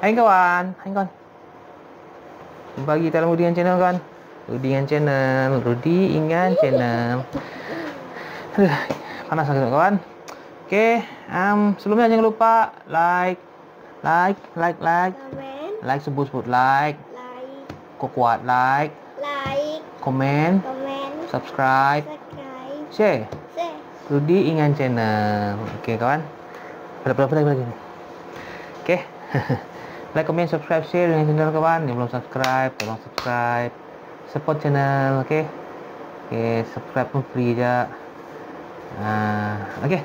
Hai kawan, hai kawan. Bagi dalam Rudi Ingan Channel kan. Rudi Ingan Channel, Rudi Ingan Channel. Aduh, panas sangat kawan. Okey, sebelumnya jangan lupa like, Komen. like sebut-sebut like, Like. kuat like, komen, subscribe, share. Rudi Ingan Channel. Okey kawan. Pada lagi. Okey. Like, comment, subscribe, share dengan channel kawan. Yang belum subscribe, tolong subscribe. Support channel, okey. Okey, subscribe pun free je. Okey.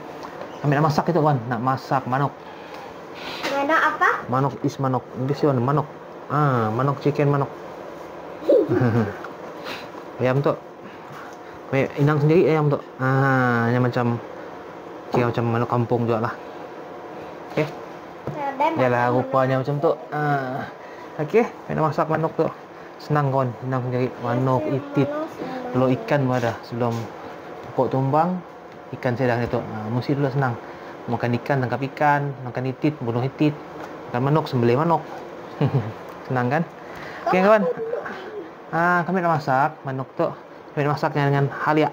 Kami nak masak itu kawan. Nak masak manok. Manok apa? Manok is manok. English one manok. Manok chicken manok. Ayam tu. Inang sendiri ayam tu. Yang macam macam manok kampung juga lah. Okey. Yalah rupanya macam tu. Okey, nak masak manok tu. Senang kawan, senang sendiri. Manok itit. Kalau ikan pun ada sebelum pokok tumbang, ikan saya dah itu. Mesti dulu senang. Makan ikan, tangkap ikan, makan itit, bunuh itit. Makan manok, sembelih manok. Senang kan? Okey kawan. Kami nak masak manok tu. Kami nak masaknya dengan halia.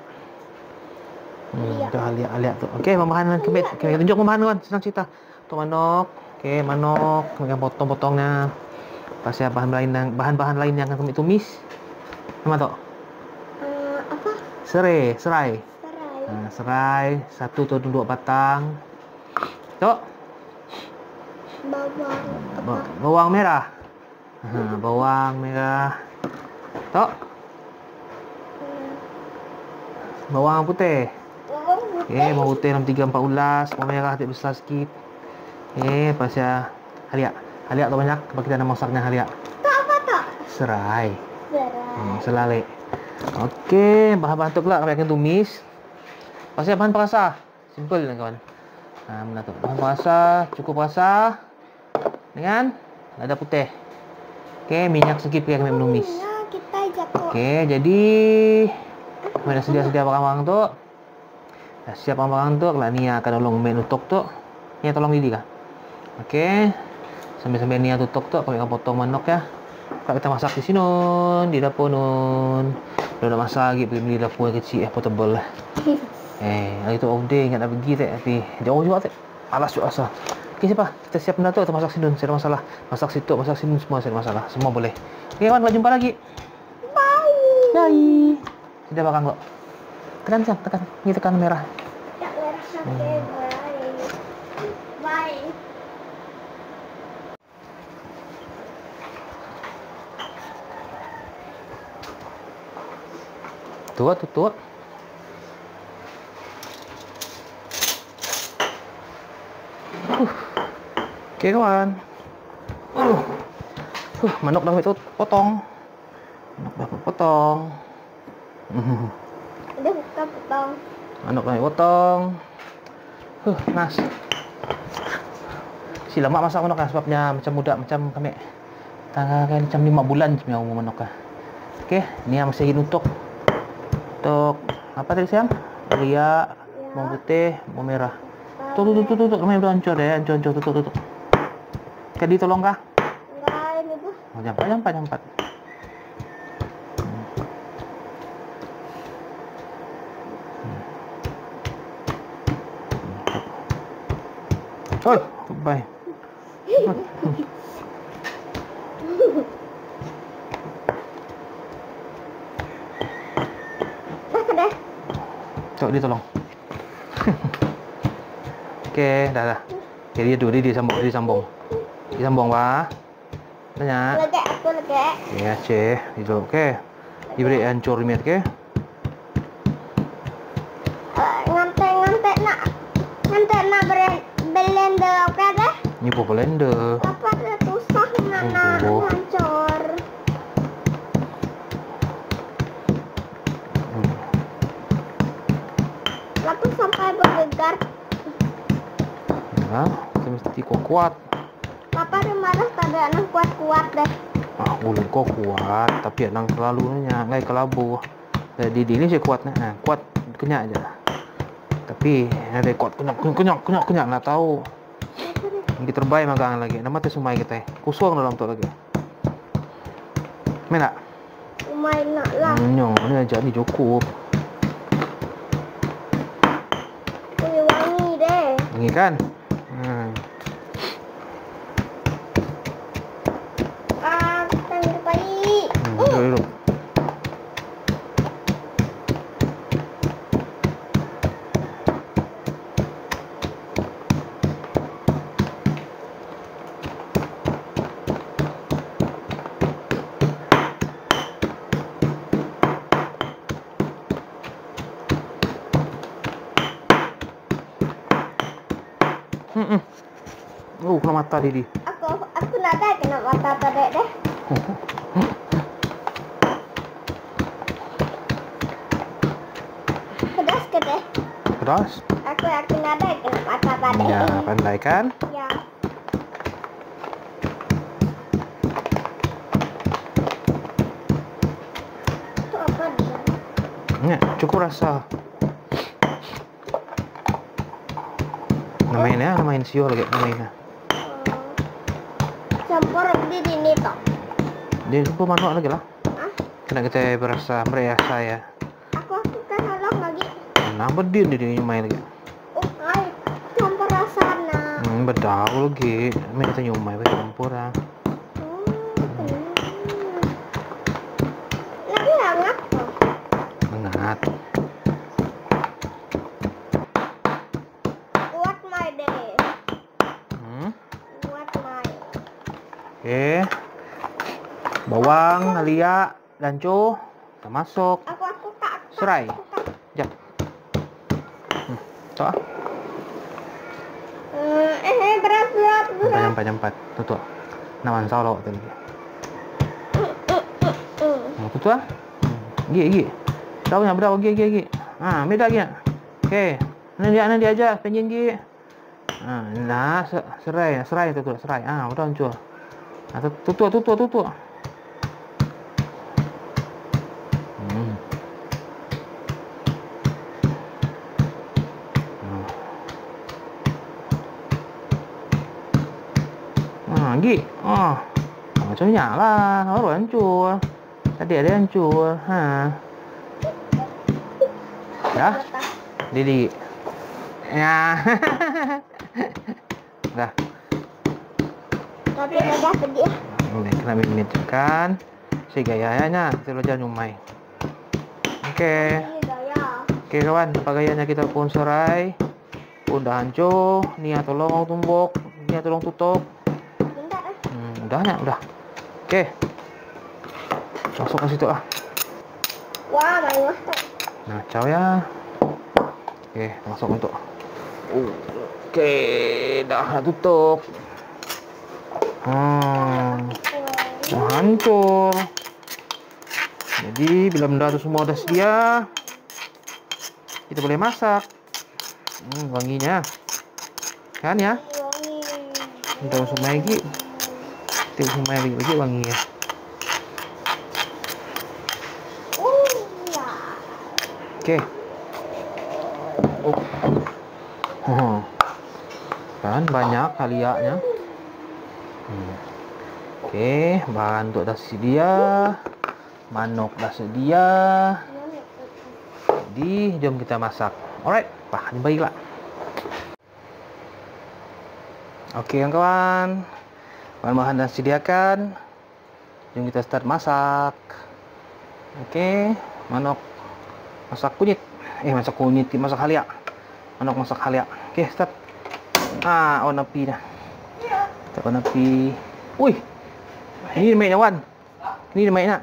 Itu halia tu. Okey, bahan kami tunjuk bahan kawan, senang cerita. Untuk manok, okey, manok dengan potong-potongnya. Pasal bahan-bahan lain yang akan kami tumis. Nama tu? Apa? Serai. Serai. Serai 1 atau 2 batang. Tu. Bawang merah. Bawang merah. Tu. Bawang putih. Okey, bawang putih dalam 3-4 ulas, bawang merah tak besar sikit. Okey, pasal halia. Halia tu banyak, sebab kita nak masaknya halia. Tu apa tu? Serai. Selalek. Okey, bahan-bahan tu pula kami akan tumis. Pasal bahan perasa. Simple lah kawan. Mana tu? Bahan perasa, cukup perasa dengan lada putih. Okey, minyak sikit pergi kami menumis. Okey, jadi kami dah sedia barang-barang tu. Dah siap barang-barang tu. Kalau Nia akan tolong main utuk tu. Nia tolong Didi kah? Okey. Sambil-sambil Nia tutuk tu, kami akan potong manok ya. Kalau kita masak di sini di dapur nun. Dah nak masak lagi pergi beli dapur yang kecil portable lah. Hari tu off day ingat nak pergi tapi jauh juga tak. Malas juga asal. Okey siapa? Kita siap benda tu, kita masak sini, saya ada masalah. Masak situ, masak sini semua saya ada masalah. Semua boleh. Okey kawan, sampai jumpa lagi. Bye. Sudah barang kok. Tekan. Ni tekan merah. Tak merah. Bye. Tutup. Okey kawan. Manok dah potong. Ada buka potong. Manok dah potong. Nas. Si lama masak manok lah sebabnya macam muda macam kami. Tangan macam 5 bulan punya umur manok lah. Okey, ni yang masih nutuk. Untuk apa tadi siang? Halia, bawang putih, bawang merah. Tutup. Ramai dah hancur deh, hancur tutup. Kadi tolong kah? Enggak, ini Bu. Jampat. Bye. Dah. Cok dia tolong. Okey, dah. Okey, dia sambung. Dia sambung bah. Tanya. Aku lega. Ya, Aceh. Itu okey. Diberi hancur miat okey. Ngantek nak blender okey dah. Ni pun blender. Apa dah susah nak hancur. Lalu sampai bergegar. Kita mesti kuat. Papa dia marah tak ada anak kuat-kuat deh. Boleh kau kuat, tapi anak selalunya ngai kelabu. Jadi ini saya kuat kuat kenyak aja. Tapi ada kuat kenyak nak tahu. Kita terbaik magang lagi. Nama tu sumai kita. Kusung dalam tu lagi. Main tak? Umay nak lah. Nyo, ni aja ni cukup. Ui, wangi deh. Wangi kan? Tangguh baik. Duduk. Kena mata Didi. Aku nak dah kena mata tadi deh. Pedas ke deh? Pedas? Aku nak dah kena mata tadi. Ya, pandai kan? Ya. Itu apa dia? Ya, cukup rasa. Namain ya, namain sio lagi namain. Campur di sini toh. Dia pun manuk lagi lah. Hah? Kena kita berasa merasa ya. Aku kan halong lagi. Nah, berdin dia main lagi. Oh, ay, campur rasana. Bedau lagi. Main kita nyumai pakai campur ah. Lagi hangat toh. Hangat. Buat mai deh. Buat mai. Oke. Bawang, halia, danco, kita masuk. Aku tak. Serai. Jap. Tuh. Berat. Nyampat. Tuh. Nawan solo tadi. Tuh. Gi. Daunnya berapa gi. Beda gi. Oke. Nanti dia aja pengen gi. Nah, serai tuh, serai. Udah hancur. Tutup. Gi. Macamnya lah, baru hancur. Tadi ada hancur. Ya. Didi. Ya. Dah. Tapi dah pedih. Ini kena minitkan. Si gayanya terus jangan nyumai. Oke. Oke kawan, apa gayanya kita pun serai. Udah hancur. Nia tolong tumbuk. Nia tolong tutup. Udah. Oke. Masuk ke situ ah. Wah, main masuk. Nah, caw ya. Oke, masuk itu. Oke, dah tutup. Hancur. Jadi bila benda itu semua udah sedia, kita boleh masak. Wanginya, kan ya? Kita semai lagi. Kita semai lagi wanginya. Oke. Kan banyak halianya. Oke, bahan untuk dah sedia. Manuk dah sedia. Jadi, jom kita masak. Alright, bahan baiklah. Oke, kawan-kawan. Bahan-bahan dah sediakan. Jom kita start masak. Oke, manuk masak kunyit. Masak halia. Manuk masak halia. Oke, start. On api dah. Kita on api. Wih. Ini main Wan. Ini main nak.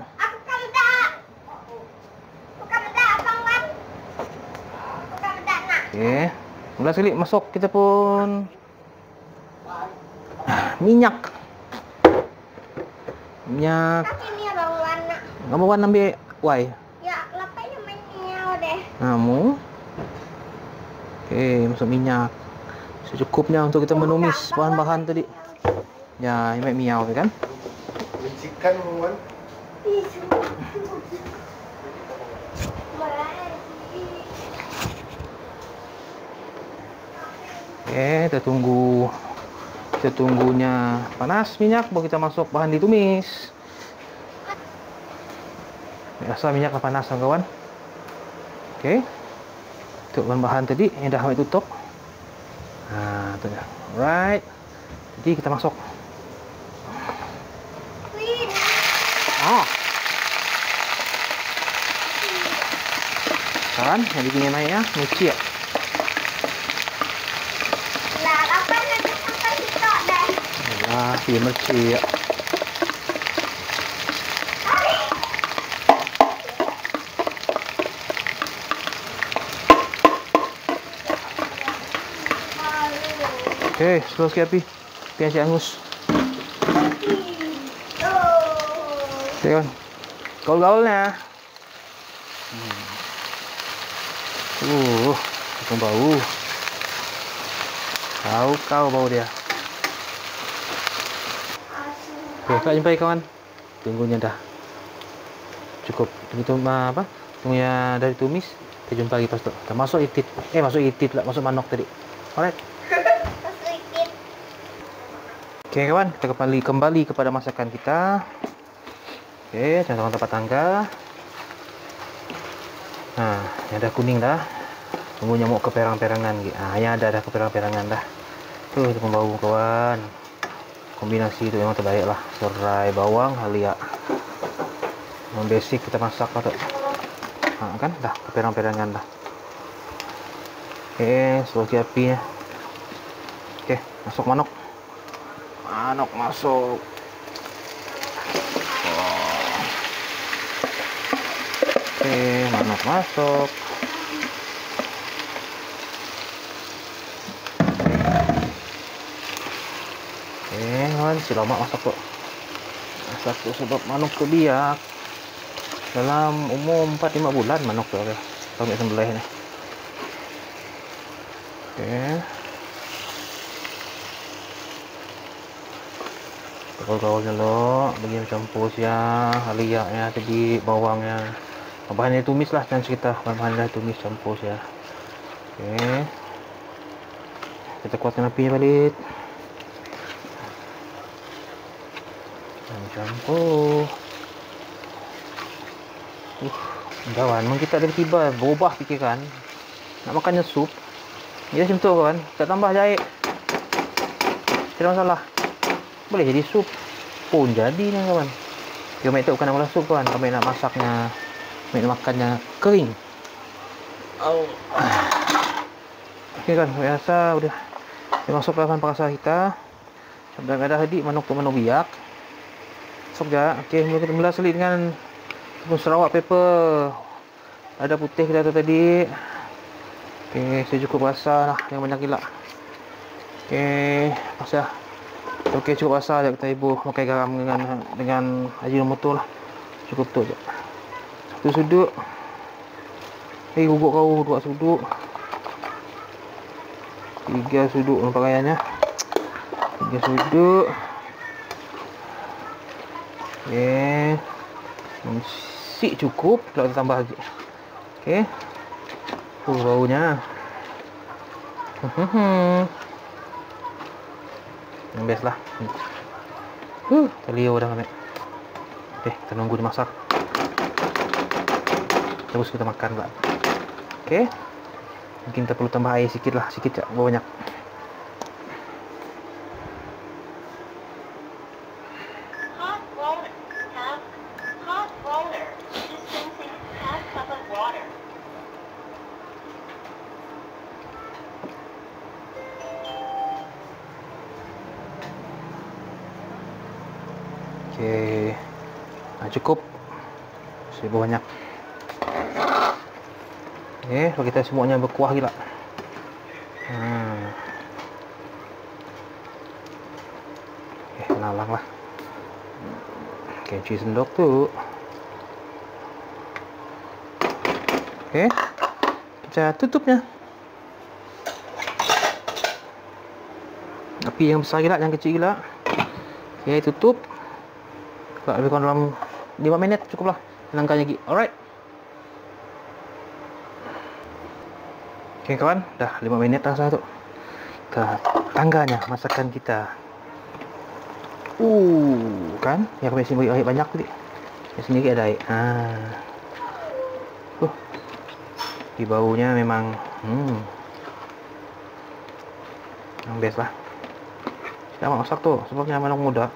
Oke. Mula sekali masuk kita pun minyak. Kamu Wan ambil wai. Ya, lapanya menyau deh. Kamu. Oke, masuk minyak. Secukupnya untuk kita menumis bahan-bahan tadi. Ya, ini miau kan? Chicken Wan. Oke, kita tunggu Kita tunggunya panas minyak, baru kita masuk bahan ditumis. Rasa minyak dah panas kawan. Okey. Untuk bahan-bahan tadi yang dah ambil tutup. Tu dah. Alright. Jadi kita masuk. Kawan, yang begini naik ya, mesti ya. Lah, apa nak sampai sitok dah? Wah, dia mesti ya. Okey, slow sikit api. Api yang siap hangus. Okey kan. Gaul-gaulnya. Macam bau. Kau bau dia. Okey, tak jumpa kawan. Tunggunya dah. Cukup. Tunggu apa? Tunggu yang dah ditumis. Kita jumpa lagi pas tu. Kita masuk itit. Masuk itit pula, masuk manok tadi. Alright. Okey kawan, kita kembali kepada masakan kita. Okey, jangan tempat tangga. Yang dah kuning dah. Tunggu nyamuk keperang-perangan. Yang ada dah keperang-perangan dah. Tu itu pembau kawan. Kombinasi itu memang terbaik lah. Serai, bawang, halia. Memang basic kita masak lah tu. Kan dah keperang-perangan dah. Okey, slow apinya. Okey, masuk manok. Manok masuk. Okey, manok masuk. Kawan, si lama masak tu. Masak tu sebab manok tu biak. Dalam umur 4-5 bulan manok tu. Kita ambil sembelih ni. Okey. Gaul-gaul dulu, bagi campur siang, haliaknya tadi, bawangnya. Bahan yang tumis lah, jangan cerita. Bahan yang tumis campur siang. Okey. Kita kuatkan api balik. Campur. Kawan, memang kita ada tiba berubah fikiran. Nak makannya sup. Dia macam tu kawan, kita tambah jahe. Tidak masalah. Boleh jadi sup pun jadi ni kawan. Kita main tak bukan nak masak sup kawan. Kami nak masaknya, nak makannya kering. Okey kan, biasa udah. Kita masuk bahan perasa kita. Sampai ada tadi manok tu manok biak. Masuk je. Okey, kita mula selit dengan Sarawak pepper. Ada putih kita tu tadi. Okey, saya cukup rasa lah, yang banyak gila. Okey, pasal. Okey, cukup rasa je kita ibu pakai garam dengan ajinomoto lah. Cukup tu je. Satu suduk. Guguk kau 2 suduk. 3 suduk pakaiannya. 3 suduk. Okey. Si cukup, kalau kita tambah lagi. Okey. Baunya. Best lah. Terliur dah ambil. Okey, kita nunggu dimasak. Terus kita makan pula. Okey. Mungkin kita perlu tambah air sikit lah, sikit je, banyak. Okey. Cukup. Seribu banyak. Okey, so kita semuanya berkuah gila. Okey, lalang lah. Okey, cuci sendok tu. Okey. Kita tutupnya. Api yang besar gila, yang kecil gila. Okey, tutup. Lebih kurang dalam 5 minit cukuplah. Tenangkan lagi. Alright. Okey kawan, dah 5 minit dah satu. Kita tangganya masakan kita. Kan? Yang kami sini bagi air banyak tadi. Yang sendiri ada air. Di baunya memang yang best lah. Saya masak tuh sebabnya anak muda.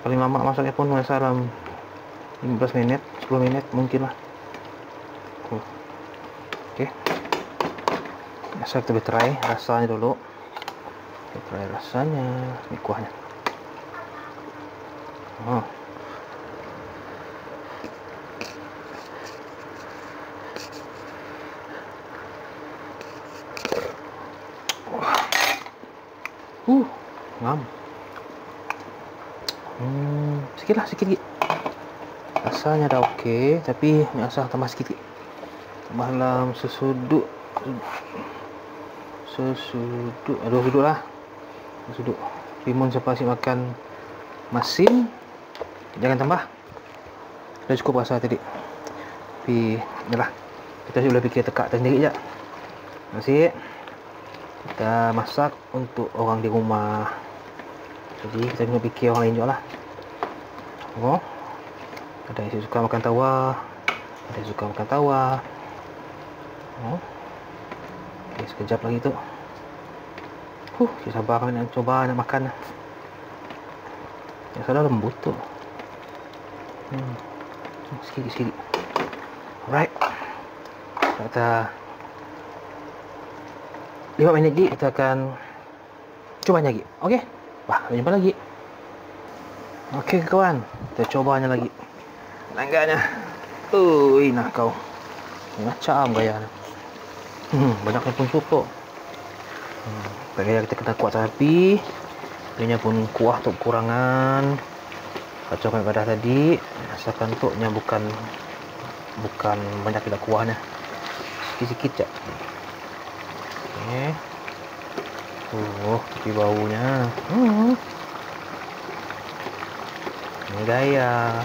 Paling lama masaknya pun dalam 15 menit, 10 menit mungkin lah. Oke. Asal kita try rasanya dulu. Kita try rasanya, ini kuahnya. Ngam. Sikit. Rasanya dah okey, tapi ni asal tambah sikit. Tambah dalam sesuduk. Aduh, suduk lah. Suduk. Timun siapa asyik makan masin, jangan tambah. Dah cukup rasa tadi. Tapi, yalah. Kita boleh fikir tekak sendiri je. Masih kita masak untuk orang di rumah. Jadi kita kena fikir orang lain juga lah. Ada yang suka makan tawa, ada yang suka makan tawa. Okay, sekejap lagi tu. Saya sabar nak coba nak makan. Yang salah lembut tu. Sikit. Alright. Kita 5 minit lagi kita akan coba lagi. Okey. Sampai jumpa lagi. Okey kawan, kita cobanya lagi. Nangganya. Nah kau. Macam gaya ni. Banyaknya pun sup tu. Gaya kita kena kuat api. Dia pun kuah tu kurangan. Kacaukan kadah tadi. Asalkan tuknya bukan banyak tidak kuahnya. Sikit-sikit je. Okey. Tapi baunya. Ini gaya.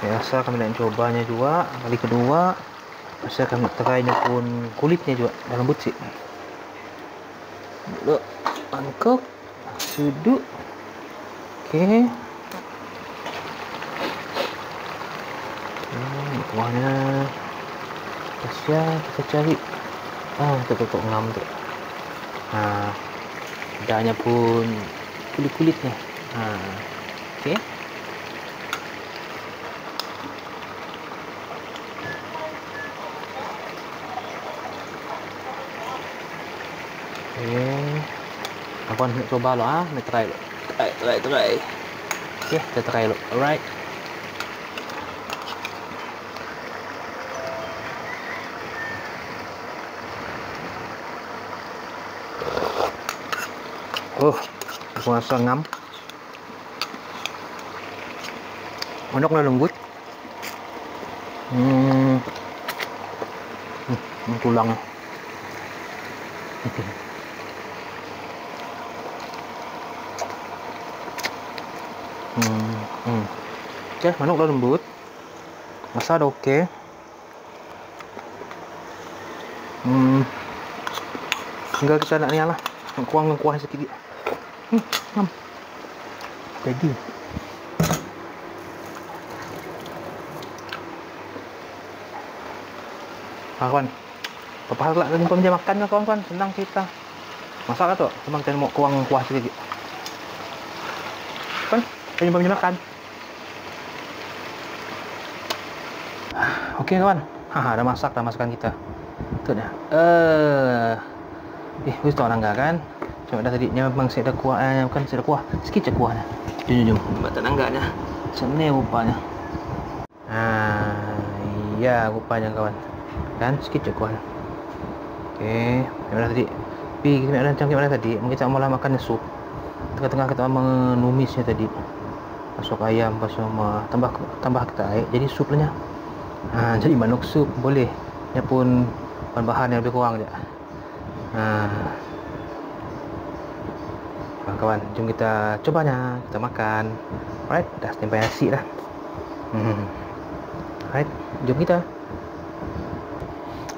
Biasa kami nak cobanya juga. Kali kedua, biasa kami try-nya pun kulitnya juga dalam butsik. Duduk, angkuk, sudut. Okey. Kuahnya Asia kita cari tutup ngam tu. Dahnya pun kulit-kulitnya. Okey. Abang nak coba lo nak try lo. Try. Okey, kita try lo. Alright. Aku rasa ngam. Manoknya lembut. Tulang. Okey, manok dah lembut. Rasa dah okey. Tinggal kita nak ni lah. Kurang kuah sikit. Jadi. Kawan. Apa hal nak jumpa meja makan ke kawan-kawan? Senang cerita. Masak tu, cuma kita mau kurang kuah sikit. Kan? Kita jumpa meja makan. Okey kawan. Dah masak dah masakan kita. Tu dah. Wis tak nangga kan? Cuma dah tadi memang saya dah kuah, bukan saya dah kuah. Sikit je kuahnya. Jom. Tak nangga dah. Macam ni rupanya. Ya rupanya kawan. Kan sikit je kuahnya. Okey, macam tadi. Tapi kita macam mana tadi? Mungkin kita malah makan sup. Tengah-tengah kita menumisnya tadi. Masuk ayam, tambah kita air. Jadi supnya. Jadi manuk sup boleh. Dia pun bahan-bahan yang lebih kurang je. Kawan, jom kita cobanya, kita makan. Alright, dah standby nasi dah. Alright, jom kita.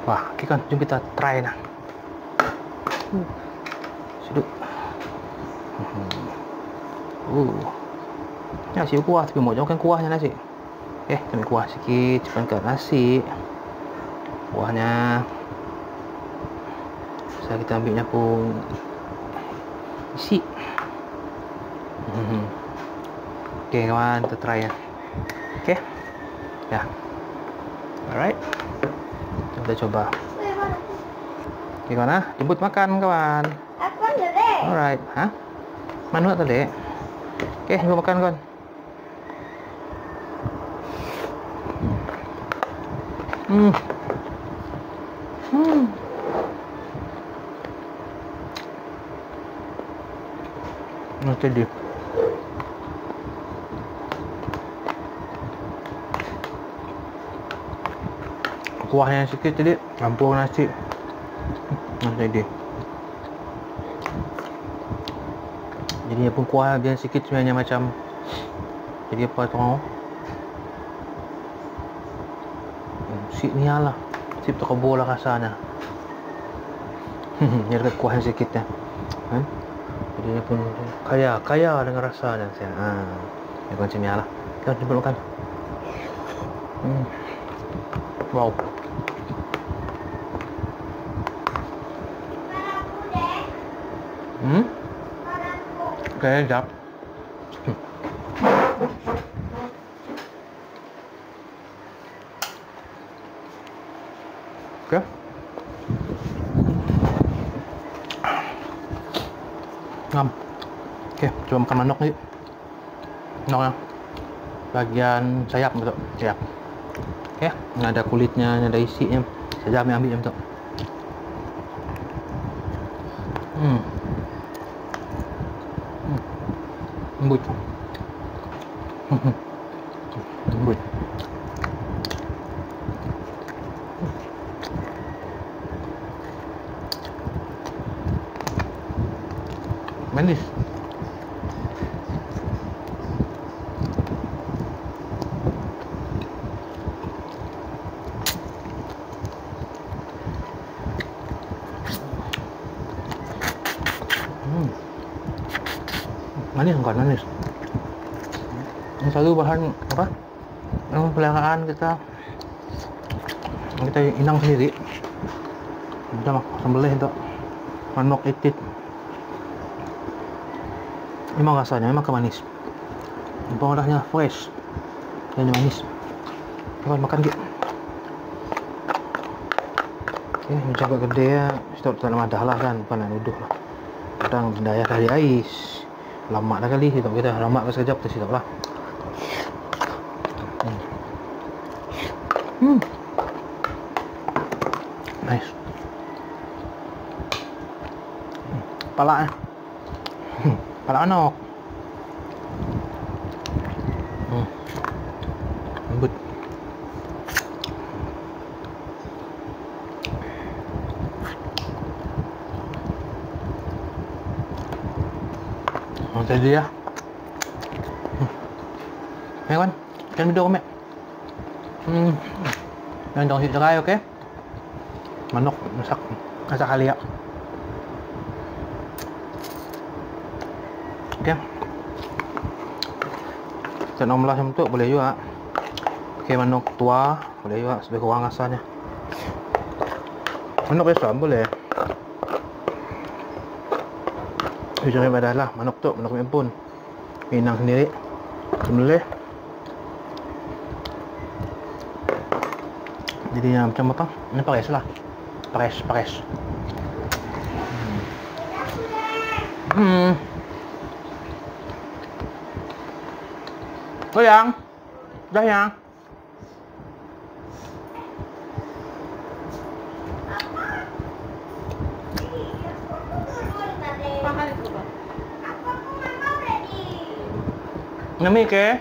Wah, okey kan, jom kita try nah. Sedap. Nasi kuah tapi mau jauhkan kuahnya nasi. Ambil kuah sikit, cepat nasi. Kuahnya. Saya kita ambilnya pun isi. Okey kawan, kita try ya. Okey. Ya. Alright. Kita coba. Okey kawan, jemput makan kawan. Aku deh. Alright, ha? Mana tu dek? Okey, jemput makan kawan. Tadi kuahnya sikit tadi campur nasi. Tadi jadi pun kuah dia sikit sebenarnya macam jadi apa tu? Sip ni lah. Sip tu kebul lah rasanya. Dia ada kuahnya sikit ya. Jadi dia pun kaya dengan rasanya. Dia macam ni lah. Kita jemput makan. Wow. Okay, jap. Okay. Ngam. Okay, coba makan manok ni. Manok bagian sayap betul. Sayap. Okay, ini ada kulitnya, ini ada isinya. Saya ambil betul. Lembut. Lembut. Manis. Manis bukan manis. Yang selalu bahan apa? Yang peliharaan kita inang sendiri. Kita sembelih untuk manok itit. Memang rasanya memang manis. Pengolahnya fresh dan manis. Kawan makan gitu. Oke, macam agak gede ya. Stop tak lama dah lah kan, bukan nak duduk lah. Kadang daya kali ais. Lama dah kali kita lama sekejap tu stop lah. Nice. Pala pala manok. Lembut. Tadi ya. Kawan, jangan video komen. Jangan dong cerai, oke? Manok masak kali ya. Oke. Kita nomlah bentuk boleh juga. Oke, manok tua boleh juga sebagai kurang rasanya. Manok biasa boleh. Ujungnya badalah manok tu, manok empun. Inang sendiri. Sembelih. Jadi macam apa? Ini pares lah. Pares. Goyang. Dah yang. Nami ke?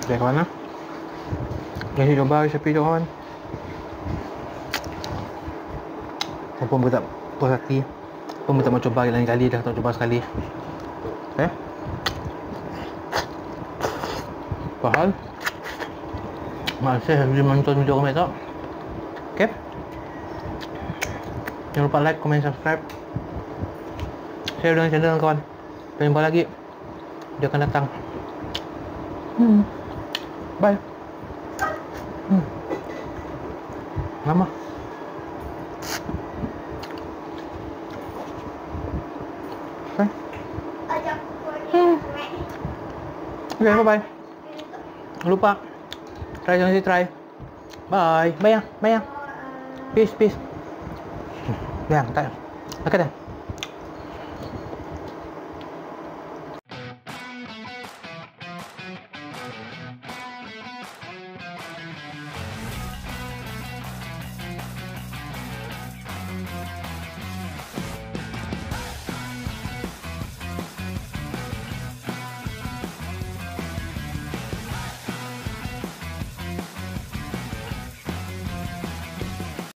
Oke kawan lah. Jadi coba resepi tu kawan. Saya pun tak puas hati. Pun tak mau coba lain kali dah, tak coba sekali. Okay. Apa hal? Masih belum menonton video kami tu. Okay. Jangan lupa like, komen, subscribe. Share dengan channel kawan. Sampai jumpa lagi. Dia akan datang. Bye. Mama. Okay. Okay, bye-bye. Jangan lupa. Try jangan try. Bye. Bayang. Peace. Bayang, tak. Makan dah.